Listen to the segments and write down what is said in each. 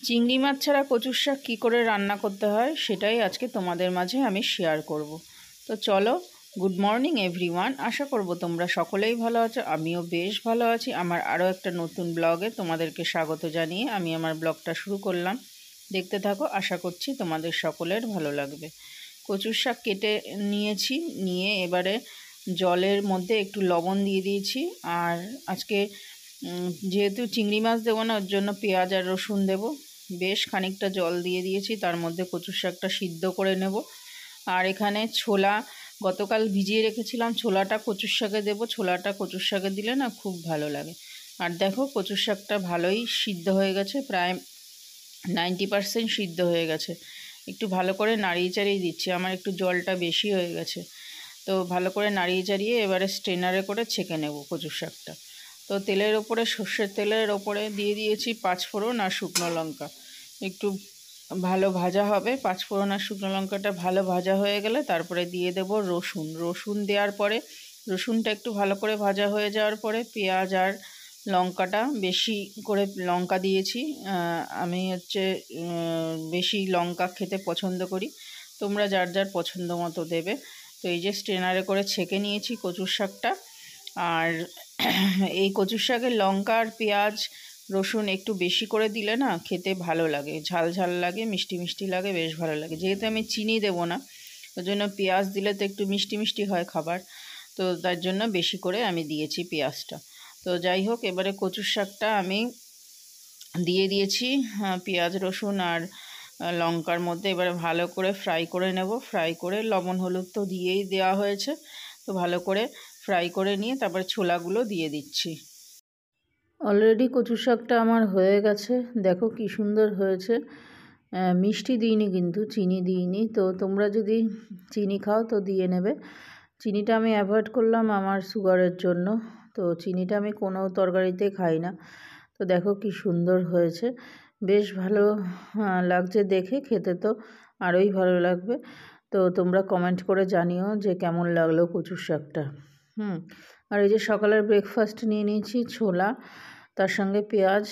চিংড়ি মাছ ছাড়া কচুর শাক কী করে রান্না করতে হয় সেটাই আজকে তোমাদের মাঝে আমি শেয়ার করব। তো চলো, গুড মর্নিং এভরিওয়ান। আশা করব তোমরা সকলেই ভালো আছো, আমিও বেশ ভালো আছি। আমার আরও একটা নতুন ব্লগে তোমাদেরকে স্বাগত জানিয়ে আমি আমার ব্লগটা শুরু করলাম। দেখতে থাকো, আশা করছি তোমাদের সকলের ভালো লাগবে। কচুর শাক কেটে নিয়েছি, নিয়ে এবারে জলের মধ্যে একটু লবণ দিয়ে দিয়েছি। আর আজকে যেহেতু চিংড়ি মাছ দেবো না, ওর জন্য পেঁয়াজ আর রসুন দেবো। বেশ খানিকটা জল দিয়ে দিয়েছি, তার মধ্যে কচুর শাকটা সিদ্ধ করে নেব। আর এখানে ছোলা গতকাল ভিজিয়ে রেখেছিলাম, ছোলাটা কচুর শাকে দেবো। ছোলাটা কচুর শাকে দিলে না খুব ভালো লাগে। আর দেখো, কচুর শাকটা ভালোই সিদ্ধ হয়ে গেছে, প্রায় 90% সিদ্ধ হয়ে গেছে। একটু ভালো করে নাড়িয়ে চাড়িয়ে দিচ্ছি, আমার একটু জলটা বেশি হয়ে গেছে। তো ভালো করে নাড়িয়ে চাড়িয়ে এবারে স্ট্রেনারে করে ছেঁকে নেব কচুর শাকটা। তো তেলের ওপরে, সর্ষের তেলের ওপরে দিয়ে দিয়েছি পাঁচফোড়ন আর শুকনো লঙ্কা। একটু ভালো ভাজা হবে, পাঁচফোড়ন আর শুকনো লঙ্কাটা ভালো ভাজা হয়ে গেলে তারপরে দিয়ে দেব রসুন। রসুন দেওয়ার পরে, রসুনটা একটু ভালো করে ভাজা হয়ে যাওয়ার পরে পেঁয়াজ আর লঙ্কাটা বেশি করে লঙ্কা দিয়েছি। আমি বেশি লঙ্কা খেতে পছন্দ করি, তোমরা যার যার পছন্দ মতো দেবে। তো এই যে স্ট্রেনারে করে ছেঁকে নিয়েছি কচুর শাকটা। আর এই কচুর শাকে লঙ্কা আর পেঁয়াজ রসুন একটু বেশি করে দিলে না খেতে ভালো লাগে, ঝাল ঝাল লাগে, মিষ্টি মিষ্টি লাগে, বেশ ভালো লাগে। যেহেতু আমি চিনি দেবো না, ওই জন্য পেঁয়াজ দিলে তো একটু মিষ্টি মিষ্টি হয় খাবার, তো তার জন্য বেশি করে আমি দিয়েছি পেঁয়াজটা। তো যাই হোক, এবারে কচুর শাকটা আমি দিয়ে দিয়েছি পেঁয়াজ রসুন আর লঙ্কার মধ্যে। এবারে ভালো করে ফ্রাই করে নেব। ফ্রাই করে লবণ হলুদ তো দিয়েই দেওয়া হয়েছে, তো ভালো করে ফ্রাই করে নিয়ে তারপরে ছোলাগুলো দিয়ে দিচ্ছি। অলরেডি কচুর শাকটা আমার হয়ে গেছে, দেখো কি সুন্দর হয়েছে। মিষ্টি দিইনি, কিন্তু চিনি দিইনি। তো তোমরা যদি চিনি খাও তো দিয়ে নেবে। চিনিটা আমি অ্যাভয়েড করলাম আমার সুগারের জন্য, তো চিনিটা আমি কোনো তরকারিতে খাই না। তো দেখো কি সুন্দর হয়েছে, বেশ ভালো লাগছে দেখে, খেতে তো আরোই ভালো লাগবে। তো তোমরা কমেন্ট করে জানিও যে কেমন লাগলো কচুর শাকটা। আর এই যে সকালের ব্রেকফাস্ট নিয়ে নিয়েছি ছোলা, তার সঙ্গে পেঁয়াজ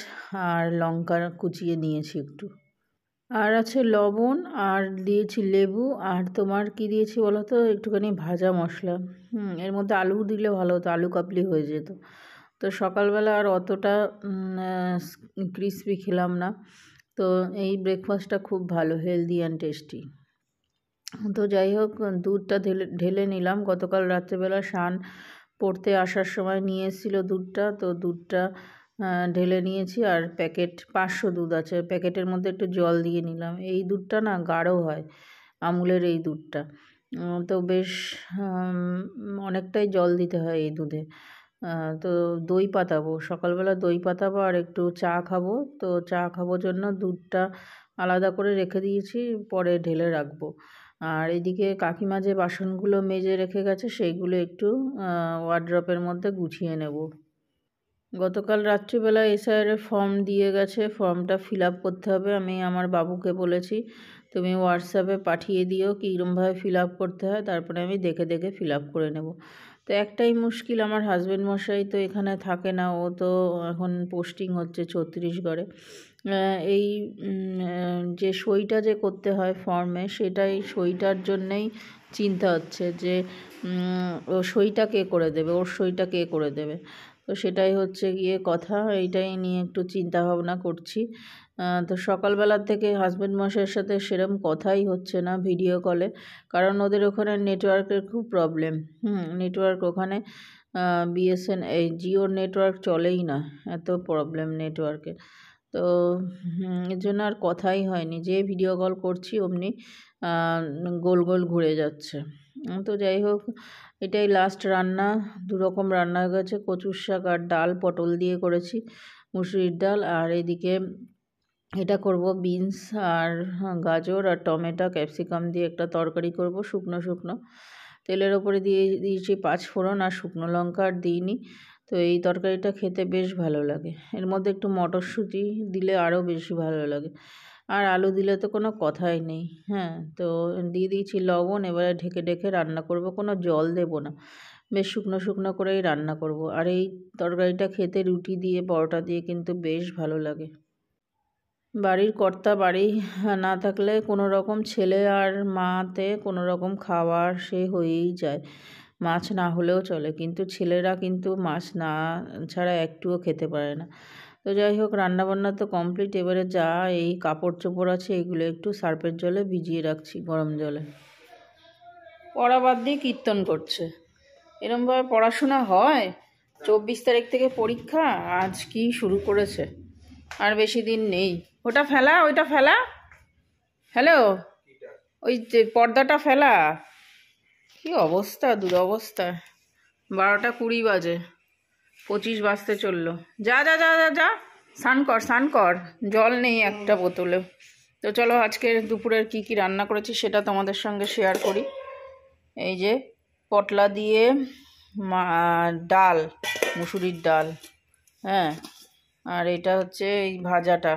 আর লঙ্কা কুচিয়ে নিয়েছি একটু, আর আছে লবণ, আর দিয়েছি লেবু, আর তোমার কি দিয়েছি বলো তো, একটুখানি ভাজা মশলা। এর মধ্যে আলু দিলে ভালো হতো, আলু কাবলি হয়ে যেত। তো সকালবেলা আর অতটা ক্রিসপি খেলাম না। তো এই ব্রেকফাস্টটা খুব ভালো, হেলদি অ্যান্ড টেস্টি। তো যাই হোক, দুধটা ঢেলে নিলাম। গতকাল রাত্রেবেলা শান পড়তে আসার সময় নিয়ে এসেছিলো দুধটা, তো দুধটা ঢেলে নিয়েছি। আর প্যাকেট 500 দুধ আছে, প্যাকেটের মধ্যে একটু জল দিয়ে নিলাম। এই দুধটা না গাঢ় হয়, আমুলের এই দুধটা। তো বেশ অনেকটাই জল দিতে হয় এই দুধে। তো দই পাতাবো, সকালবেলা দই পাতাবো আর একটু চা খাবো। তো চা খাবো জন্য দুধটা আলাদা করে রেখে দিয়েছি, পরে ঢেলে রাখবো। আর এদিকে কাকিমা যে বাসনগুলো মেজে রেখে গেছে সেইগুলো একটু ওয়ার্ড্রপের মধ্যে গুছিয়ে নেব। গতকাল রাত্রিবেলা এসআইআরের ফর্ম দিয়ে গেছে, ফর্মটা ফিল আপ করতে হবে। আমি আমার বাবুকে বলেছি তুমি হোয়াটসঅ্যাপে পাঠিয়ে দিও কীরকমভাবে ফিল আপ করতে হয়, তারপরে আমি দেখে দেখে ফিল আপ করে নেব। তো একটাই মুশকিল, আমার হাজব্যান্ড মশাই তো এখানে থাকে না, ও তো এখন পোস্টিং হচ্ছে ছত্তিশগড়ে। এই যে সইটা যে করতে হয় ফর্মে, সেটাই সইটার জন্যেই চিন্তা হচ্ছে যে ও সইটা কে করে দেবে, ওর সইটা কে করে দেবে। তো সেটাই হচ্ছে গিয়ে কথা, এইটাই নিয়ে একটু চিন্তা ভাবনা করছি। তো সকালবেলার থেকে হাজব্যান্ড মশাইয়ের সাথে সেরকম কথাই হচ্ছে না ভিডিও কলে, কারণ ওদের ওখানে নেটওয়ার্কের খুব প্রবলেম। নেটওয়ার্ক ওখানে এই জিওর নেটওয়ার্ক চলেই না, এত প্রবলেম নেটওয়ার্কে। তো এর জন্য আর কথাই হয়নি, যে ভিডিও কল করছি অমনি গোল গোল ঘুরে যাচ্ছে। তো যাই হোক, এটাই লাস্ট রান্না। দুরকম রান্না হয়ে গেছে, কচুর শাক আর ডাল পটল দিয়ে করেছি, মুসুরির ডাল। আর এদিকে এটা করব বিনস আর গাজর আর টমেটো ক্যাপসিকাম দিয়ে একটা তরকারি করব, শুকনো শুকনো। তেলের ওপরে দিয়ে দিয়েছি পাঁচফোড়ন আর শুকনো লঙ্কা, আর দিইনি। তো এই তরকারিটা খেতে বেশ ভালো লাগে, এর মধ্যে একটু মটরশুঁটি দিলে আরও বেশি ভালো লাগে, আর আলু দিলে তো কোনো কথাই নেই। তো দিয়ে দিয়েছি লবণ। এবারে ঢেকে ঢেকে রান্না করব, কোনো জল দেব না, বেশ শুকনো শুকনো করেই রান্না করব। আর এই তরকারিটা খেতে রুটি দিয়ে পরোটা দিয়ে কিন্তু বেশ ভালো লাগে। বাড়ির কর্তা বাড়ি না থাকলে কোনো রকম ছেলে আর মাতে কোনো রকম খাবার সে হয়েই যায়, মাছ না হলেও চলে, কিন্তু ছেলেরা কিন্তু মাছ না ছাড়া একটুও খেতে পারে না। তো যাই হোক, রান্নাবান্না তো কমপ্লিট। এবারে যা এই কাপড় চোপড় আছে এগুলো একটু সার্ফের জলে ভিজিয়ে রাখছি, গরম জলে। পড়া বাদ দিয়ে কীর্তন করছে, এরমভাবে পড়াশোনা হয়? 24 তারিখ থেকে পরীক্ষা, আজ কি শুরু করেছে, আর বেশি দিন নেই। ওটা ফেলা, ওইটা ফেলা। হ্যালো, ওই যে পর্দাটা ফেলা। কি অবস্থা, দুরবস্থা। 12টা 20 বাজে, 25 বাজতে চললো। যা যা যা যা যা, স্নান কর স্নান কর, জল নেই একটা বোতলে। তো চলো আজকে দুপুরের কি কি রান্না করেছি সেটা তোমাদের সঙ্গে শেয়ার করি। এই যে পটলা দিয়ে ডাল, মুসুরির ডাল, হ্যাঁ, আর এটা হচ্ছে এই ভাজাটা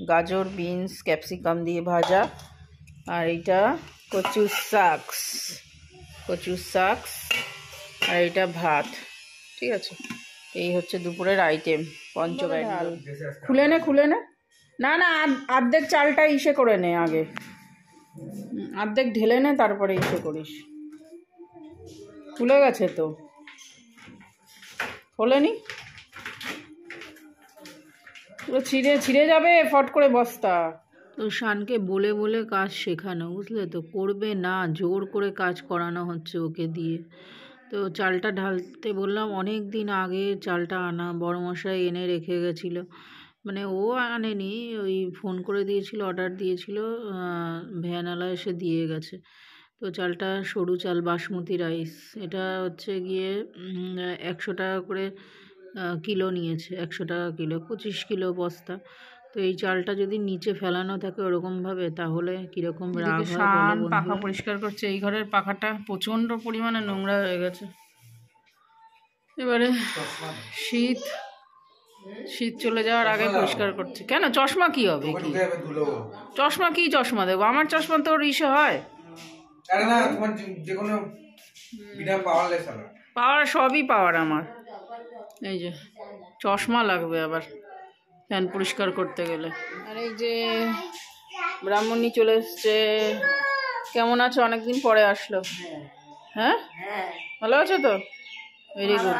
গাজর, বিনস, ক্যাপসিকাম দিয়ে ভাজা, আর এইটা কচু শাক, আর এটা ভাত। ঠিক আছে, এই হচ্ছে দুপুরের আইটেম, পঞ্চব্যাগ। খুলে নে, না না, অর্ধেক চালটা ইসে করে নে আগে, অর্ধেক ঢেলে নে তারপরে ইসে করিস। খুলে গেছে তো, খোলেনি, পুরো ছিঁড়ে যাবে ফট করে বস্তা। তো শানকে বলে বলে কাজ শেখানো, বুঝলে তো, করবে না, জোর করে কাজ করানো হচ্ছে ওকে দিয়ে। তো চালটা ঢালতে বললাম, অনেক দিন আগে চালটা আনা, বড়মশাই এনে রেখে গেছিলো, মানে ও আনেনি, ওই ফোন করে দিয়েছিল, অর্ডার দিয়েছিল, ভ্যানওয়ালা এসে দিয়ে গেছে। তো চালটা সরু চাল, বাসমতি রাইস, এটা হচ্ছে গিয়ে 100 টাকা করে কিলো নিয়েছে, 100 টাকা কিলো, 25 কিলো বস্তা। তো এই চালটা যদি নিচে ফেলানো থাকে ওরকমভাবে, তাহলে কীরকম রাগ হয় বলো। পাখা পরিষ্কার করছে, এই ঘরের পাখাটা প্রচণ্ড পরিমাণে নোংরা হয়ে গেছে। এবারে শীত চলে যাওয়ার আগে পরিষ্কার করছে। কেন, চশমা কি হবে, কি চশমা, কি চশমা দেবো, আমার চশমা তোর ইসে হয়? পাওয়ার, সবই পাওয়ার আমার। এই যে চশমা লাগবে আবার ফ্যান পরিষ্কার করতে গেলে। আর এই যে ব্রাহ্মণী চলে এসছে। কেমন আছো? অনেকদিন পরে আসলো। হ্যাঁ, ভালো আছো তো? ভেরি গুড,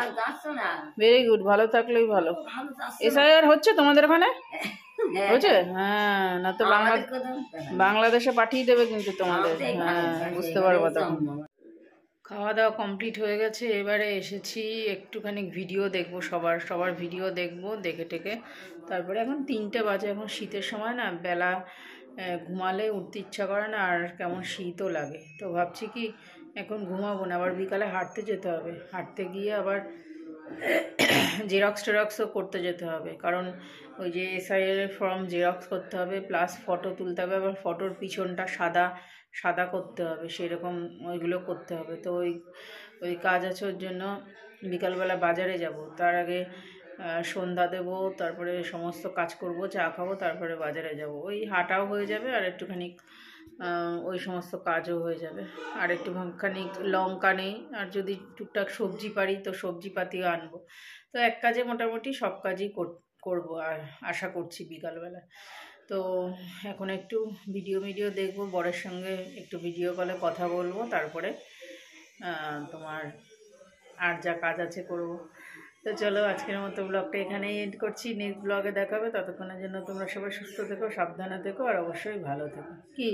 ভেরি গুড, ভালো থাকলেই ভালো। এসআইআর হচ্ছে তোমাদের ওখানে? হয়েছে? হ্যাঁ, না তো বাংলাদেশে পাঠিয়ে দেবে কিন্তু তোমাদের। হ্যাঁ, বুঝতে পারবো তখন। খাওয়া দাওয়া কমপ্লিট হয়ে গেছে, এবারে এসেছি একটুখানি ভিডিও দেখবো, সবার ভিডিও দেখবো, দেখে টেকে তারপরে। এখন 3টে বাজে, এখন শীতের সময় না, বেলা ঘুমালে উঠতে ইচ্ছা করে না, আর কেমন শীতও লাগে। তো ভাবছি কি এখন ঘুমাবো না, আবার বিকালে হাঁটতে যেতে হবে, হাঁটতে গিয়ে আবার জেরক্সও করতে যেতে হবে, কারণ ওই যে এসআইআর ফর্ম জেরক্স করতে হবে, প্লাস ফটো তুলতে হবে, আবার ফটোর পিছনটা সাদা করতে হবে, সেরকম ওইগুলো করতে হবে। তো ওই কাজ আছে, ওর জন্য বিকালবেলা বাজারে যাব, তার আগে সন্ধ্যা দেব, তারপরে সমস্ত কাজ করব, চা খাবো, তারপরে বাজারে যাব। ওই হাঁটাও হয়ে যাবে, আর একটুখানি ওই সমস্ত কাজও হয়ে যাবে, আর একটুখানি লঙ্কা নেই, আর যদি টুকটাক সবজি পারি তো সবজিপাতিও আনবো। তো এক কাজে মোটামুটি সব কাজই করবো আর আশা করছি বিকালবেলা। তো এখন একটু ভিডিও দেখবো, বরের সঙ্গে একটু ভিডিও কলে কথা বলবো, তারপরে তোমার আর যা কাজ আছে করব। তো চলো আজকের মতো ব্লগটা এখানেই এন্ড করছি, নেক্সট ব্লগে দেখাবে। ততক্ষণের জন্য তোমরা সবাই সুস্থ থেকো, সাবধানে থেকো, আর অবশ্যই ভালো থেকো। কি